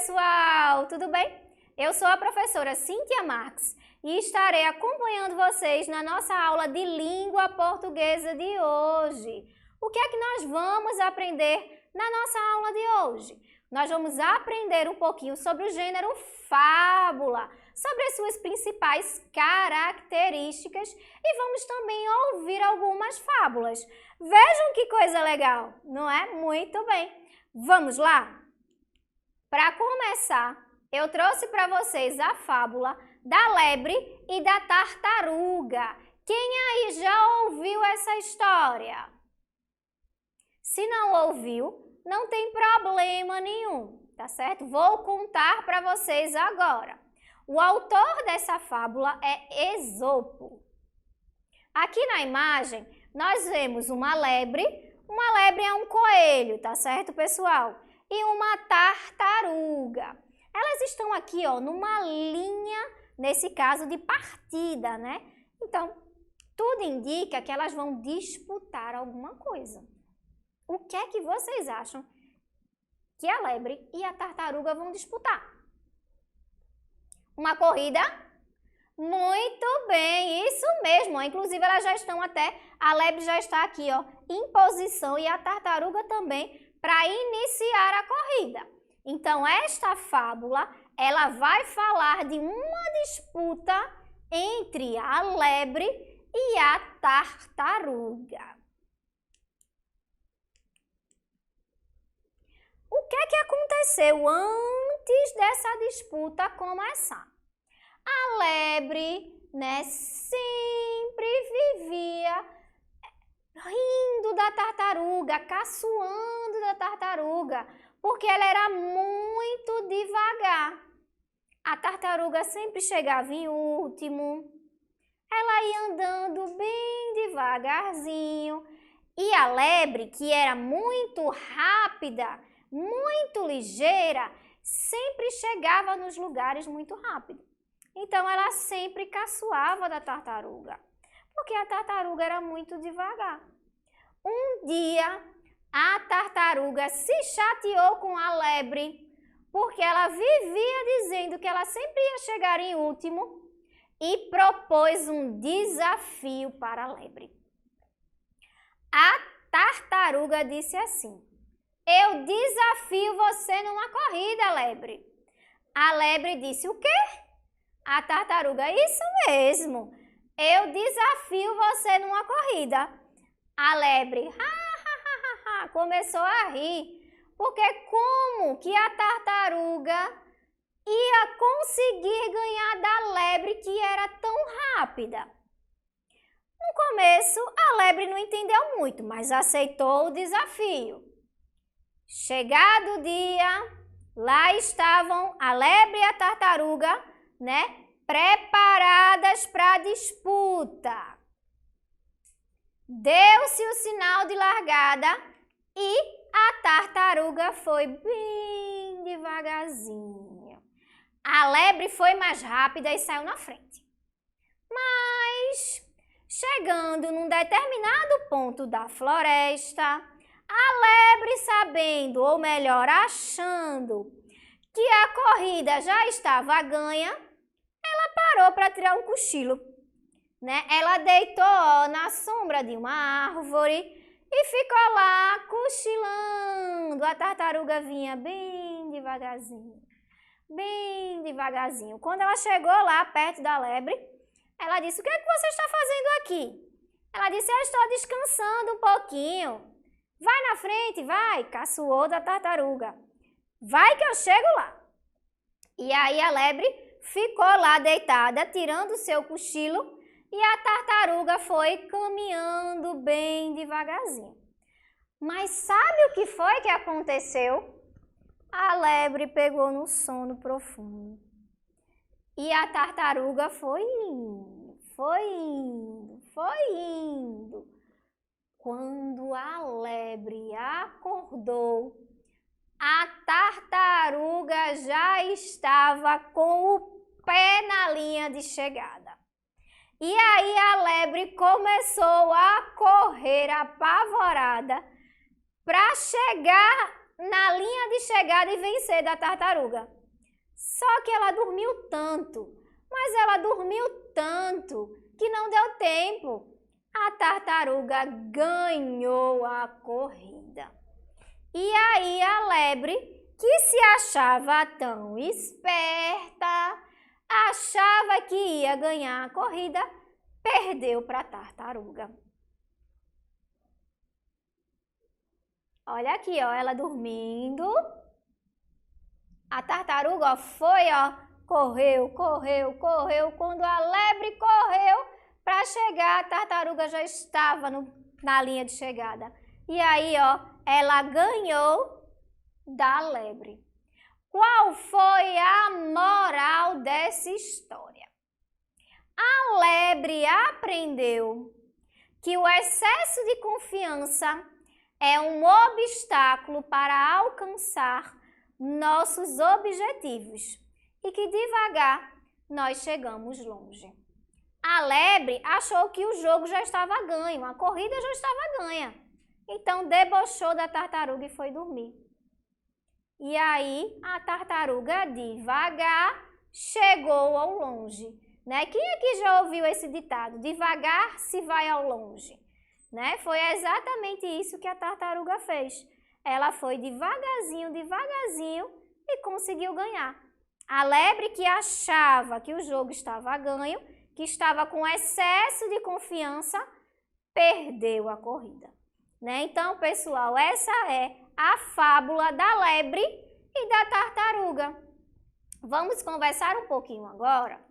pessoal! Tudo bem? Eu sou a professora Cíntia Marques e estarei acompanhando vocês na nossa aula de língua portuguesa de hoje. O que é que nós vamos aprender na nossa aula de hoje? Nós vamos aprender um pouquinho sobre o gênero fábula, sobre as suas principais características e vamos também ouvir algumas fábulas. Vejam que coisa legal, não é? Muito bem. Vamos lá? Para começar, eu trouxe para vocês a fábula da lebre e da tartaruga. Quem aí já ouviu essa história? Se não ouviu, não tem problema nenhum, tá certo? Vou contar para vocês agora. O autor dessa fábula é Esopo. Aqui na imagem, nós vemos uma lebre. Uma lebre é um coelho, tá certo, pessoal? E uma tartaruga. Elas estão aqui, ó, numa linha, nesse caso, de partida, né? Então, tudo indica que elas vão disputar alguma coisa. O que é que vocês acham que a lebre e a tartaruga vão disputar? Uma corrida? Muito bem, isso mesmo. Inclusive, elas já estão a lebre já está aqui, ó, em posição e a tartaruga também para iniciar a corrida. Então, esta fábula, ela vai falar de uma disputa entre a lebre e a tartaruga. O que é que aconteceu antes dessa disputa começar? A lebre, né, sempre vivia rindo da tartaruga, caçoando da tartaruga, porque ela era muito devagar. A tartaruga sempre chegava em último, ela ia andando bem devagarzinho, e a lebre, que era muito rápida, muito ligeira, sempre chegava nos lugares muito rápido. Então, ela sempre caçoava da tartaruga, porque a tartaruga era muito devagar. Um dia, a tartaruga se chateou com a lebre, porque ela vivia dizendo que ela sempre ia chegar em último e propôs um desafio para a lebre. A tartaruga disse assim: "Eu desafio você numa corrida, lebre." A lebre disse: "O quê?" A tartaruga: "Isso mesmo. Eu desafio você numa corrida." A lebre começou a rir, porque como que a tartaruga ia conseguir ganhar da lebre que era tão rápida? No começo, a lebre não entendeu muito, mas aceitou o desafio. Chegado o dia, lá estavam a lebre e a tartaruga, né, preparadas para a disputa. Deu-se o sinal de largada e a tartaruga foi bem devagarzinho. A lebre foi mais rápida e saiu na frente. Mas, chegando num determinado ponto da floresta, a lebre, sabendo, ou melhor, achando que a corrida já estava ganha, ela parou para tirar um cochilo, né? Ela deitou na sombra de uma árvore e ficou lá cochilando. A tartaruga vinha bem devagarzinho, bem devagarzinho. Quando ela chegou lá perto da lebre, ela disse: "O que é que você está fazendo aqui?" Ela disse: "Eu estou descansando um pouquinho." "Vai na frente, vai," caçoou da tartaruga. "Vai que eu chego lá." E aí a lebre ficou lá deitada, tirando o seu cochilo, e a tartaruga foi caminhando bem devagarzinho. Mas sabe o que foi que aconteceu? A lebre pegou no sono profundo. E a tartaruga foi indo, foi indo, foi indo. Quando a lebre acordou, a tartaruga já estava com o pé na linha de chegada. E aí a lebre começou a correr apavorada para chegar na linha de chegada e vencer da tartaruga. Só que ela dormiu tanto, mas ela dormiu tanto que não deu tempo. A tartaruga ganhou a corrida. E aí a lebre, que se achava tão esperta, achava que ia ganhar a corrida, perdeu para a tartaruga. Olha aqui, ó, ela dormindo. A tartaruga foi, ó, correu. Quando a lebre correu para chegar, a tartaruga já estava na linha de chegada. E aí, ó, ela ganhou da lebre. Qual foi a moral dessa história? A lebre aprendeu que o excesso de confiança é um obstáculo para alcançar nossos objetivos e que devagar nós chegamos longe. A lebre achou que o jogo já estava ganho, a corrida já estava ganha. Então debochou da tartaruga e foi dormir. E aí a tartaruga devagar chegou ao longe. Né? Quem aqui já ouviu esse ditado? Devagar se vai ao longe. Né? Foi exatamente isso que a tartaruga fez. Ela foi devagarzinho e conseguiu ganhar. A lebre que achava que o jogo estava ganho, que estava com excesso de confiança, perdeu a corrida. Né? Então, pessoal, essa é a fábula da lebre e da tartaruga. Vamos conversar um pouquinho agora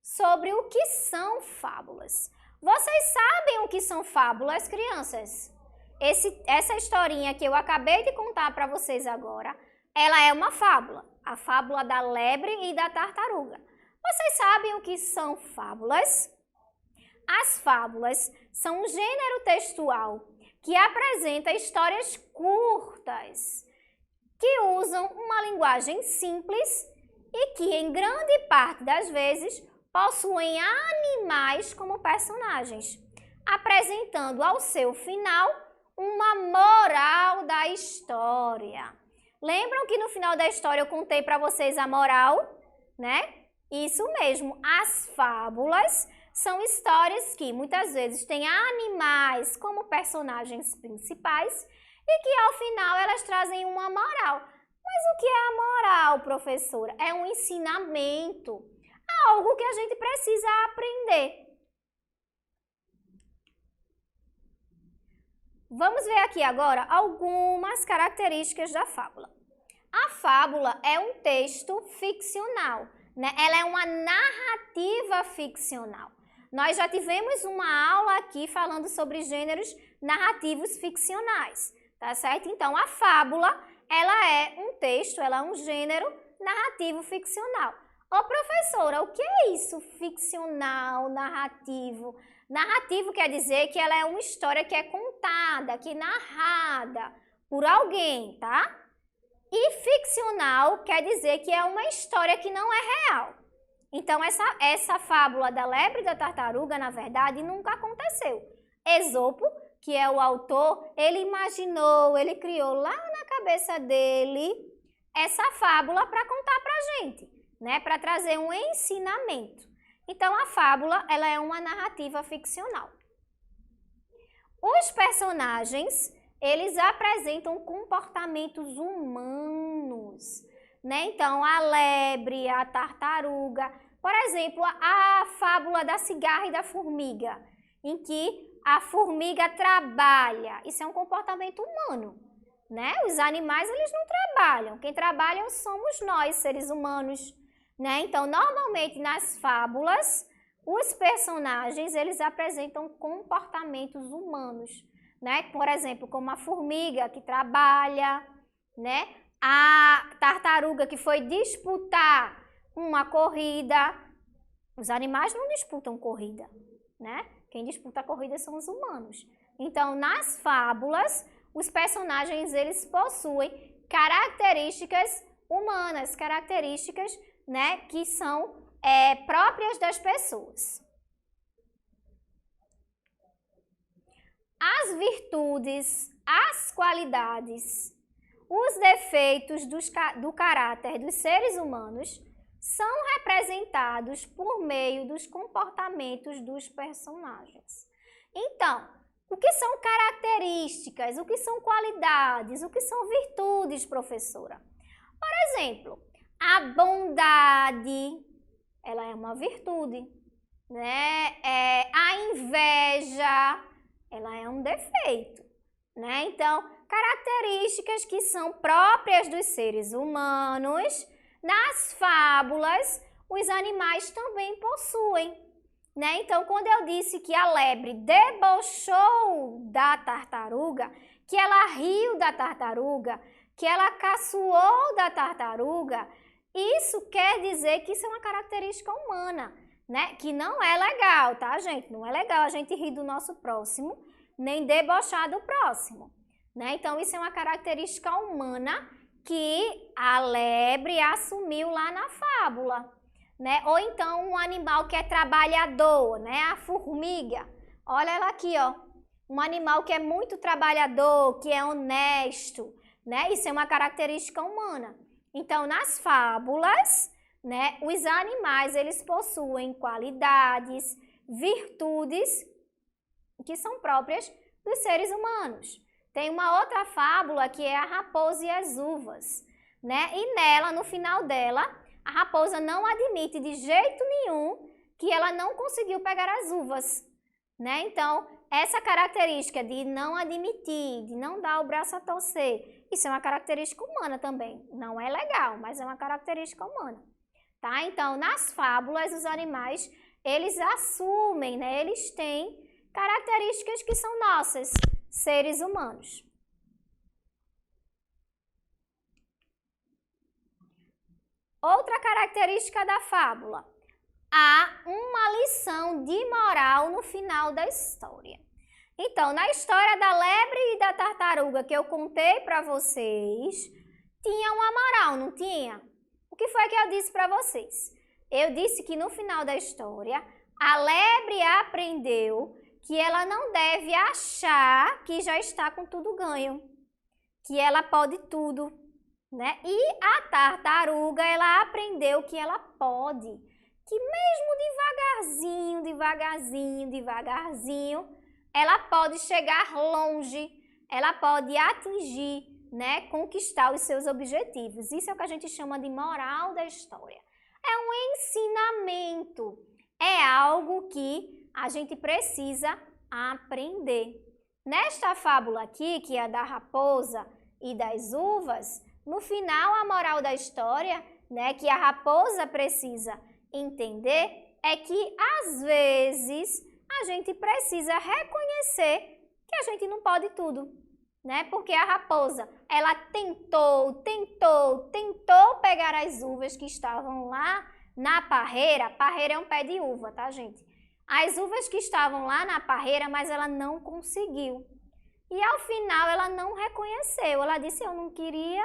sobre o que são fábulas. Vocês sabem o que são fábulas, crianças? Essa historinha que eu acabei de contar para vocês agora, ela é uma fábula. A fábula da lebre e da tartaruga. Vocês sabem o que são fábulas? As fábulas são um gênero textual que apresenta histórias curtas, que usam uma linguagem simples e que, em grande parte das vezes, possuem animais como personagens, apresentando ao seu final uma moral da história. Lembram que no final da história eu contei para vocês a moral, né? Isso mesmo, as fábulas são histórias que muitas vezes têm animais como personagens principais e que ao final elas trazem uma moral. Mas o que é a moral, professora? É um ensinamento, algo que a gente precisa aprender. Vamos ver aqui agora algumas características da fábula. A fábula é um texto ficcional, né? Ela é uma narrativa ficcional. Nós já tivemos uma aula aqui falando sobre gêneros narrativos ficcionais, tá certo? Então, a fábula, ela é um texto, ela é um gênero narrativo ficcional. Ô, professora, o que é isso? Ficcional, narrativo? Narrativo quer dizer que ela é uma história que é contada, que é narrada por alguém, tá? E ficcional quer dizer que é uma história que não é real. Então, essa fábula da lebre e da tartaruga, na verdade, nunca aconteceu. Esopo, que é o autor, ele imaginou, ele criou lá na cabeça dele essa fábula para contar pra gente, né? Para trazer um ensinamento. Então, a fábula, ela é uma narrativa ficcional. Os personagens, eles apresentam comportamentos humanos, né? Então, a lebre, a tartaruga, por exemplo, a fábula da cigarra e da formiga, em que a formiga trabalha. Isso é um comportamento humano, né? Os animais, eles não trabalham. Quem trabalha somos nós, seres humanos, né? Então, normalmente nas fábulas, os personagens, eles apresentam comportamentos humanos, né? Por exemplo, como a formiga que trabalha, né? A tartaruga que foi disputar uma corrida. Os animais não disputam corrida, né? Quem disputa a corrida são os humanos. Então, nas fábulas, os personagens, eles possuem características humanas, características, né, que são próprias das pessoas. As virtudes, as qualidades, os defeitos do caráter dos seres humanos são representados por meio dos comportamentos dos personagens. Então, o que são características, o que são qualidades, o que são virtudes, professora? Por exemplo, a bondade, ela é uma virtude, né? A inveja, ela é um defeito, né? Então, características que são próprias dos seres humanos, nas fábulas, os animais também possuem, né? Então, quando eu disse que a lebre debochou da tartaruga, que ela riu da tartaruga, que ela caçoou da tartaruga, isso quer dizer que isso é uma característica humana, né? Que não é legal, tá, gente? Não é legal a gente rir do nosso próximo, nem debochar do próximo, né? Então, isso é uma característica humana que a lebre assumiu lá na fábula, né? Ou então um animal que é trabalhador, né? A formiga. Olha ela aqui, ó. Um animal que é muito trabalhador, que é honesto, né? Isso é uma característica humana. Então, nas fábulas, né, os animais, eles possuem qualidades, virtudes que são próprias dos seres humanos. Tem uma outra fábula que é a raposa e as uvas, né? E nela, no final dela, a raposa não admite de jeito nenhum que ela não conseguiu pegar as uvas, né? Então, essa característica de não admitir, de não dar o braço a torcer, isso é uma característica humana também. Não é legal, mas é uma característica humana, tá? Então, nas fábulas, os animais, eles assumem, né? Eles têm características que são nossas, seres humanos. Outra característica da fábula, há uma lição de moral no final da história. Então, na história da lebre e da tartaruga que eu contei para vocês, tinha uma moral, não tinha? O que foi que eu disse para vocês? Eu disse que no final da história, a lebre aprendeu que ela não deve achar que já está com tudo ganho, que ela pode tudo, né? E a tartaruga, ela aprendeu que ela pode, que mesmo devagarzinho, ela pode chegar longe, ela pode atingir, né, conquistar os seus objetivos. Isso é o que a gente chama de moral da história. É um ensinamento, é algo que a gente precisa aprender. Nesta fábula aqui, que é a da raposa e das uvas, no final a moral da história, né, que a raposa precisa entender é que às vezes a gente precisa reconhecer que a gente não pode tudo, né? Porque a raposa, ela tentou pegar as uvas que estavam lá na parreira. Parreira é um pé de uva, tá, gente? As uvas que estavam lá na parreira, mas ela não conseguiu. E ao final ela não reconheceu. Ela disse, eu não queria,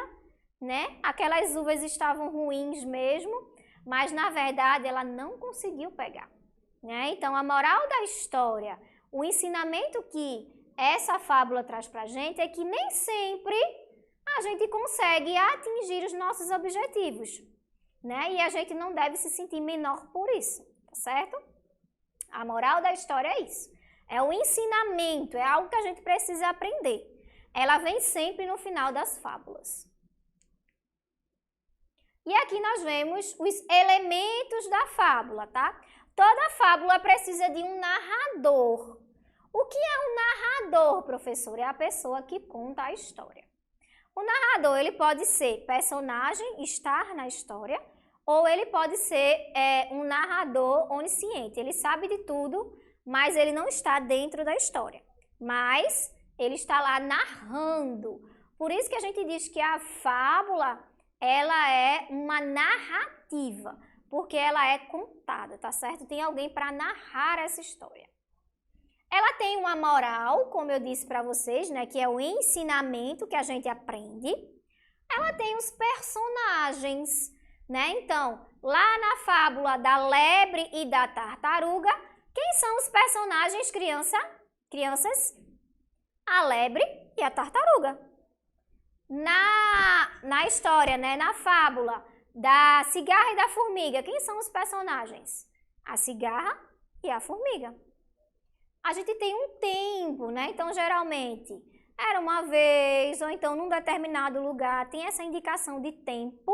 né? Aquelas uvas estavam ruins mesmo, mas na verdade ela não conseguiu pegar, né? Então a moral da história, o ensinamento que essa fábula traz pra gente é que nem sempre a gente consegue atingir os nossos objetivos, né? E a gente não deve se sentir menor por isso, tá certo? A moral da história é isso. É o ensinamento, é algo que a gente precisa aprender. Ela vem sempre no final das fábulas. E aqui nós vemos os elementos da fábula, tá? Toda fábula precisa de um narrador. O que é um narrador, professor? É a pessoa que conta a história. O narrador, ele pode ser personagem, estar na história, ou ele pode ser um narrador onisciente. Ele sabe de tudo, mas ele não está dentro da história. Mas ele está lá narrando. Por isso que a gente diz que a fábula, ela é uma narrativa, porque ela é contada, tá certo? Tem alguém para narrar essa história. Ela tem uma moral, como eu disse para vocês, né, que é o ensinamento que a gente aprende. Ela tem os personagens, né? Então, lá na fábula da lebre e da tartaruga, quem são os personagens, crianças? A lebre e a tartaruga. Na história, né, na fábula da cigarra e da formiga, quem são os personagens? A cigarra e a formiga. A gente tem um tempo, né? Então, geralmente, era uma vez, ou então num determinado lugar, tem essa indicação de tempo,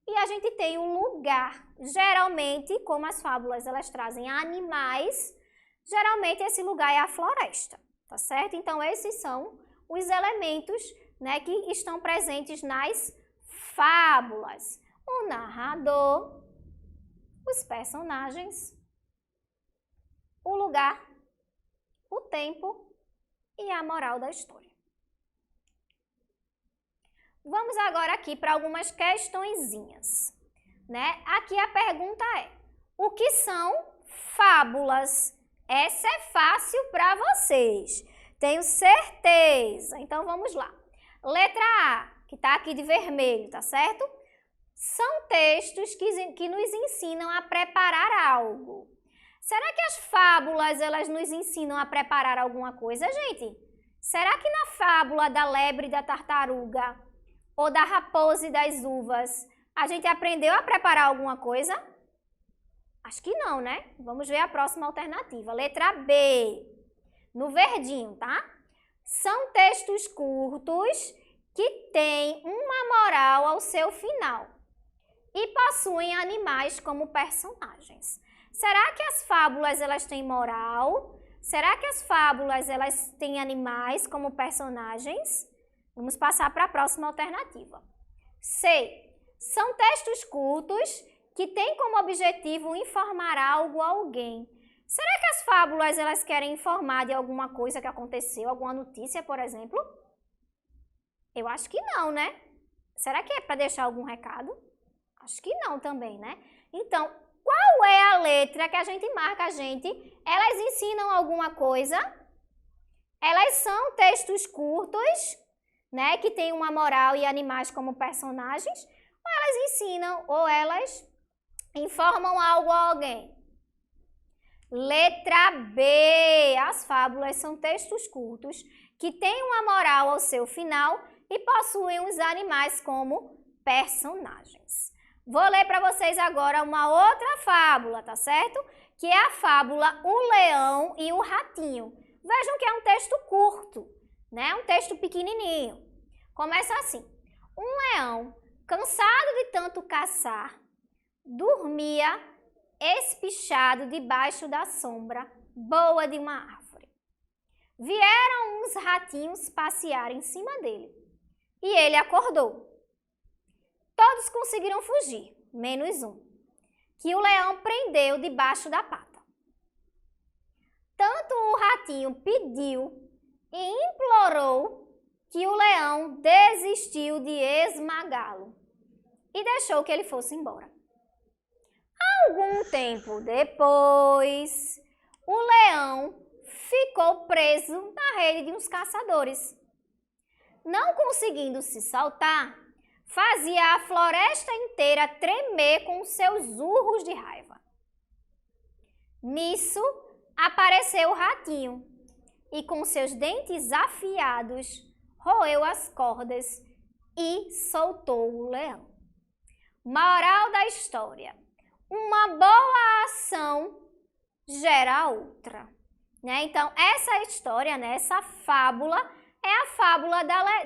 e a gente tem um lugar. Geralmente, como as fábulas elas trazem animais, geralmente esse lugar é a floresta, tá certo? Então, esses são os elementos, né, que estão presentes nas fábulas. O narrador, os personagens, o lugar, o tempo e a moral da história. Vamos agora aqui para algumas questõezinhas, né? Aqui a pergunta é: o que são fábulas? Essa é fácil para vocês, tenho certeza. Então vamos lá. Letra A, que está aqui de vermelho, tá certo? São textos que nos ensinam a preparar algo. Será que as fábulas, elas nos ensinam a preparar alguma coisa, gente? Será que na fábula da lebre e da tartaruga, ou da raposa e das uvas, a gente aprendeu a preparar alguma coisa? Acho que não, né? Vamos ver a próxima alternativa. Letra B, no verdinho, tá? São textos curtos que têm uma moral ao seu final e possuem animais como personagens. Será que as fábulas elas têm moral? Será que as fábulas elas têm animais como personagens? Vamos passar para a próxima alternativa. C. São textos curtos que têm como objetivo informar algo a alguém. Será que as fábulas elas querem informar de alguma coisa que aconteceu, alguma notícia, por exemplo? Eu acho que não, né? Será que é para deixar algum recado? Acho que não também, né? Então, qual é a letra que a gente marca a gente? Elas ensinam alguma coisa? Elas são textos curtos, né? Que têm uma moral e animais como personagens? Ou elas ensinam, ou elas informam algo a alguém? Letra B. As fábulas são textos curtos que têm uma moral ao seu final e possuem os animais como personagens. Vou ler para vocês agora uma outra fábula, tá certo? Que é a fábula O Leão e o Ratinho. Vejam que é um texto curto, né? Um texto pequenininho. Começa assim. Um leão, cansado de tanto caçar, dormia espichado debaixo da sombra boa de uma árvore. Vieram uns ratinhos passear em cima dele e ele acordou. Todos conseguiram fugir, menos um, que o leão prendeu debaixo da pata. Tanto o ratinho pediu e implorou que o leão desistiu de esmagá-lo e deixou que ele fosse embora. Algum tempo depois, o leão ficou preso na rede de uns caçadores. Não conseguindo se soltar, fazia a floresta inteira tremer com seus urros de raiva. Nisso, apareceu o ratinho e, com seus dentes afiados, roeu as cordas e soltou o leão. Moral da história: uma boa ação gera outra. Né? Então, essa história, né, essa fábula, é a fábula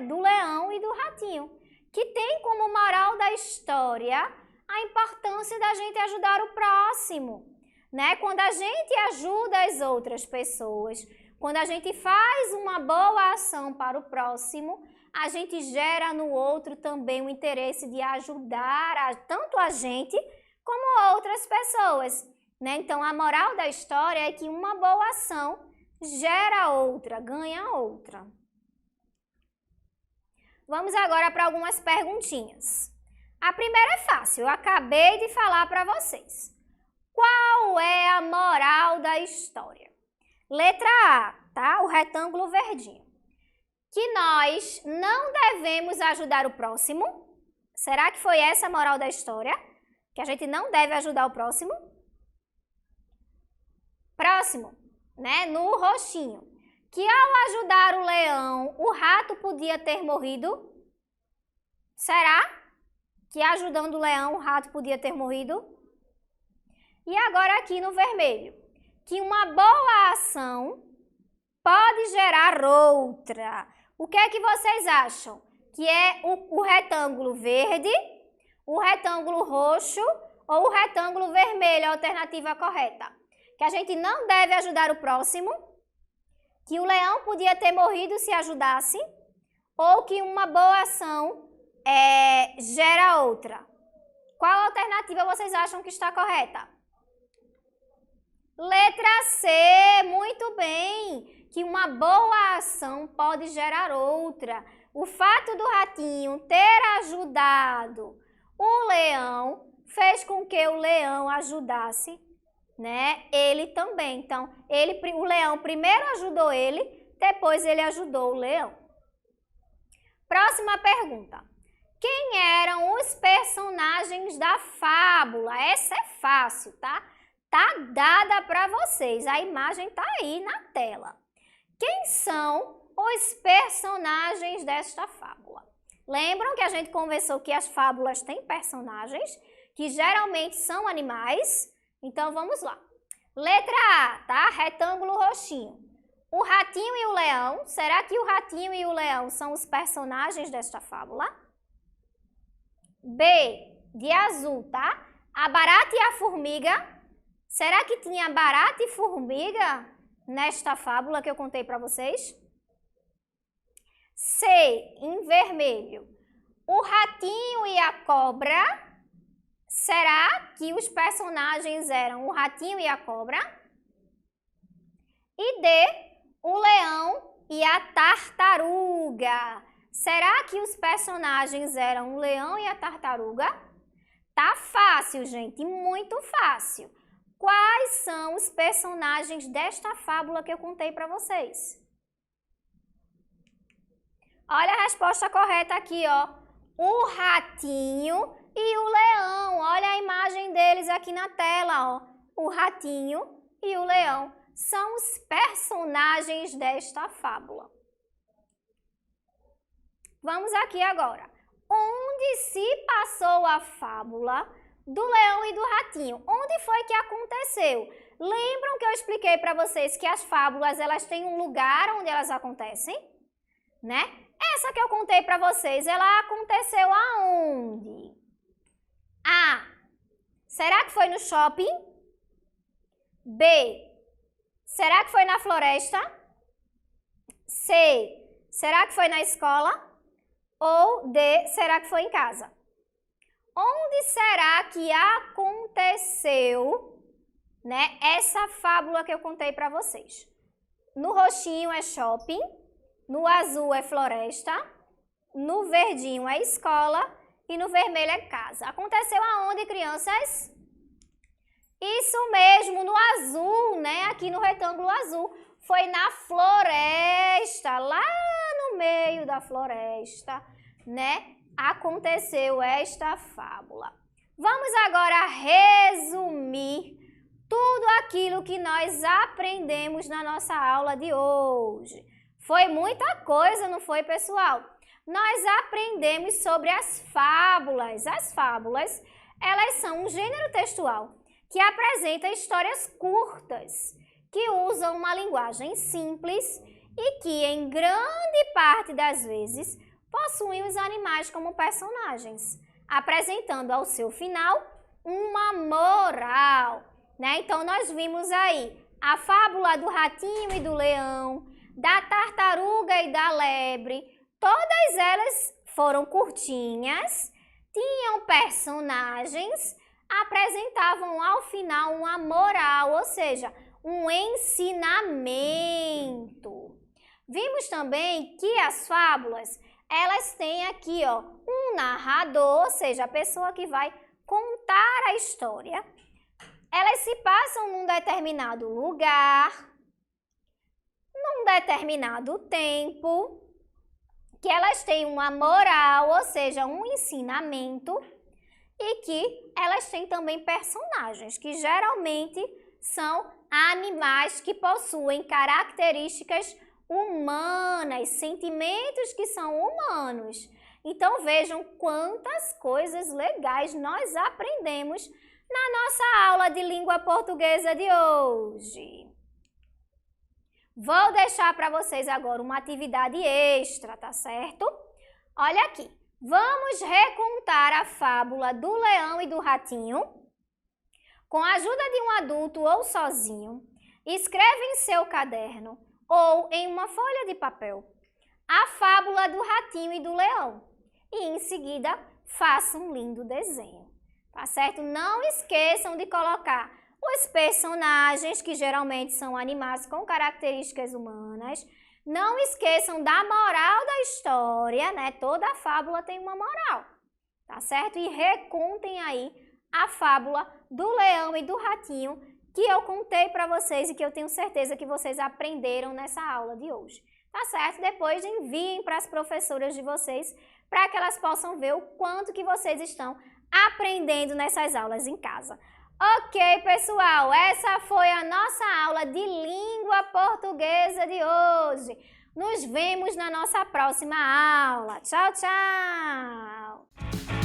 do leão e do ratinho, que tem como moral da história a importância da gente ajudar o próximo. Né? Quando a gente ajuda as outras pessoas, quando a gente faz uma boa ação para o próximo, a gente gera no outro também o interesse de ajudar tanto a gente como outras pessoas. Né? Então, a moral da história é que uma boa ação gera outra, ganha outra. Vamos agora para algumas perguntinhas. A primeira é fácil, eu acabei de falar para vocês. Qual é a moral da história? Letra A, tá? O retângulo verdinho. Que nós não devemos ajudar o próximo. Será que foi essa a moral da história? Que a gente não deve ajudar o próximo? Próximo, né? No roxinho. Que ao ajudar o leão, o rato podia ter morrido? Será que ajudando o leão o rato podia ter morrido? E agora aqui no vermelho, que uma boa ação pode gerar outra. O que é que vocês acham? Que é o retângulo verde, o retângulo roxo ou o retângulo vermelho, a alternativa correta? Que a gente não deve ajudar o próximo, que o leão podia ter morrido se ajudasse, ou que uma boa ação gera outra. Qual alternativa vocês acham que está correta? Letra C, muito bem, que uma boa ação pode gerar outra. O fato do ratinho ter ajudado o leão fez com que o leão ajudasse, né, ele também. Então, o leão primeiro ajudou ele, depois ele ajudou o leão. Próxima pergunta. Quem eram os personagens da fábula? Essa é fácil, tá? Tá dada para vocês, a imagem tá aí na tela. Quem são os personagens desta fábula? Lembram que a gente conversou que as fábulas têm personagens, que geralmente são animais? Então vamos lá. Letra A, tá? Retângulo roxinho. O ratinho e o leão. Será que o ratinho e o leão são os personagens desta fábula? B, de azul, tá? A barata e a formiga. Será que tinha barata e formiga nesta fábula que eu contei para vocês? C, em vermelho. O ratinho e a cobra. Será que os personagens eram o ratinho e a cobra? E D, o leão e a tartaruga. Será que os personagens eram o leão e a tartaruga? Tá fácil, gente, muito fácil. Quais são os personagens desta fábula que eu contei para vocês? Olha a resposta correta aqui, ó. O ratinho e o leão. Olha a imagem deles aqui na tela, ó. O ratinho e o leão são os personagens desta fábula. Vamos aqui agora. Onde se passou a fábula do leão e do ratinho? Onde foi que aconteceu? Lembram que eu expliquei para vocês que as fábulas, elas têm um lugar onde elas acontecem, né? Essa que eu contei para vocês, ela aconteceu aonde? A, será que foi no shopping? B, será que foi na floresta? C, será que foi na escola? Ou D, será que foi em casa? Onde será que aconteceu, né, essa fábula que eu contei para vocês? No roxinho é shopping, no azul é floresta, no verdinho é escola e no vermelho é casa. Aconteceu aonde, crianças? Isso mesmo, no azul, né? Aqui no retângulo azul. Foi na floresta, lá no meio da floresta, né? Aconteceu esta fábula. Vamos agora resumir tudo aquilo que nós aprendemos na nossa aula de hoje. Foi muita coisa, não foi, pessoal? Nós aprendemos sobre as fábulas. As fábulas, elas são um gênero textual que apresenta histórias curtas, que usam uma linguagem simples e que, em grande parte das vezes, possuem os animais como personagens, apresentando ao seu final uma moral, né? Então, nós vimos aí a fábula do ratinho e do leão, da tartaruga e da lebre. Todas elas foram curtinhas, tinham personagens, apresentavam ao final uma moral, ou seja, um ensinamento. Vimos também que as fábulas, elas têm aqui, ó, um narrador, ou seja, a pessoa que vai contar a história. Elas se passam num determinado lugar, num determinado tempo, que elas têm uma moral, ou seja, um ensinamento, e que elas têm também personagens, que geralmente são animais que possuem características humanas, sentimentos que são humanos. Então vejam quantas coisas legais nós aprendemos na nossa aula de língua portuguesa de hoje. Vou deixar para vocês agora uma atividade extra, tá certo? Olha aqui, vamos recontar a fábula do leão e do ratinho. Com a ajuda de um adulto ou sozinho, escreve em seu caderno ou em uma folha de papel a fábula do ratinho e do leão e em seguida faça um lindo desenho, tá certo? Não esqueçam de colocar os personagens, que geralmente são animais com características humanas. Não esqueçam da moral da história, né? Toda fábula tem uma moral, tá certo? E recontem aí a fábula do leão e do ratinho que eu contei para vocês e que eu tenho certeza que vocês aprenderam nessa aula de hoje, tá certo? Depois enviem para as professoras de vocês para que elas possam ver o quanto que vocês estão aprendendo nessas aulas em casa. Ok, pessoal, essa foi a nossa aula de língua portuguesa de hoje. Nos vemos na nossa próxima aula. Tchau, tchau!